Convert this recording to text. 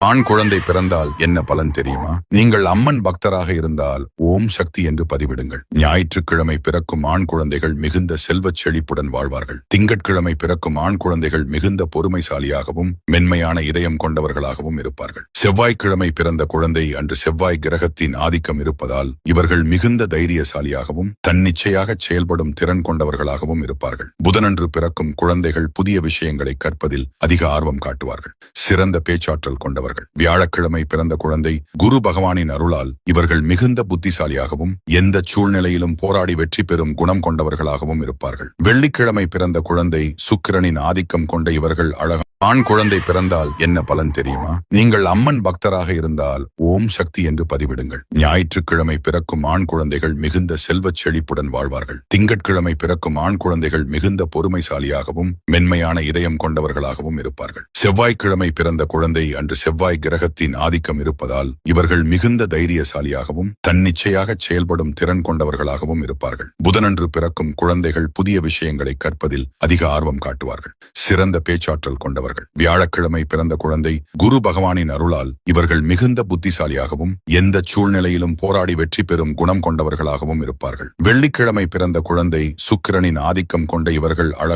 ஆண் குழந்தை பிறந்தால் என்ன பலன் தெரியுமா? நீங்கள் அம்மன் பக்தராக இருந்தால் ஓம் சக்தி என்று பதிவிடுங்கள். ஞாயிற்றுக்கிழமை பிறக்கும் ஆண் குழந்தைகள் மிகுந்த செல்வச் செழிப்புடன் வாழ்வார்கள். திங்கட்கிழமை பிறக்கும் ஆண் குழந்தைகள் மிகுந்த பொறுமைசாலியாகவும் மென்மையான இதயம் கொண்டவர்களாகவும் இருப்பார்கள். செவ்வாய்க்கிழமை பிறந்த குழந்தை அன்று செவ்வாய் கிரகத்தின் ஆதிக்கம் இருப்பதால் இவர்கள் மிகுந்த தைரியசாலியாகவும் தன்னிச்சையாக செயல்படும் திறன் கொண்டவர்களாகவும் இருப்பார்கள். புதனன்று பிறக்கும் குழந்தைகள் புதிய விஷயங்களை கற்பதில் அதிக ஆர்வம் காட்டுவார்கள். சிறந்த பேச்சாற்றல் கொண்டவர்கள். வியாழக்கிழமை பிறந்த குழந்தை குரு பகவானின் அருளால் இவர்கள் மிகுந்த புத்திசாலியாகவும் எந்த சூழ்நிலையிலும் போராடி வெற்றி பெறும் குணம் கொண்டவர்களாகவும் இருப்பார்கள். வெள்ளிக்கிழமை பிறந்த குழந்தை சுக்கிரனின் ஆதிக்கம் கொண்ட இவர்கள் அழகான ஆண் குழந்தை பிறந்தால் என்ன பலன் தெரியுமா? நீங்கள் அம்மன் பக்தராக இருந்தால் ஓம் சக்தி என்று பதிவிடுங்கள். ஞாயிற்றுக்கிழமை பிறக்கும் ஆண் குழந்தைகள் மிகுந்த செல்வச் செழிப்புடன் வாழ்வார்கள். திங்கட்கிழமை பிறக்கும் ஆண் குழந்தைகள் மிகுந்த பொறுமைசாலியாகவும் மென்மையான இதயம் கொண்டவர்களாகவும் இருப்பார்கள். செவ்வாய்க்கிழமை பிறந்த குழந்தை அன்று செவ்வாய் கிரகத்தின் ஆதிக்கம் இருப்பதால் இவர்கள் மிகுந்த தைரியசாலியாகவும் தன்னிச்சையாக செயல்படும் திறன் கொண்டவர்களாகவும் இருப்பார்கள். புதனன்று பிறக்கும் குழந்தைகள் புதிய விஷயங்களை கற்பதில் அதிக ஆர்வம் காட்டுவார்கள். சிறந்த பேச்சாற்றல் கொண்டவர்கள். வியாழக்கிழமை பிறந்த குழந்தை குரு பகவானின் அருளால் இவர்கள் மிகுந்த புத்திசாலியாகவும் எந்த சூழ்நிலையிலும் போராடி வெற்றி பெறும் குணம் கொண்டவர்களாகவும் இருப்பார்கள். வெள்ளிக்கிழமை பிறந்த குழந்தை சுக்கிரனின் ஆதிக்கம் கொண்ட இவர்கள் அழகான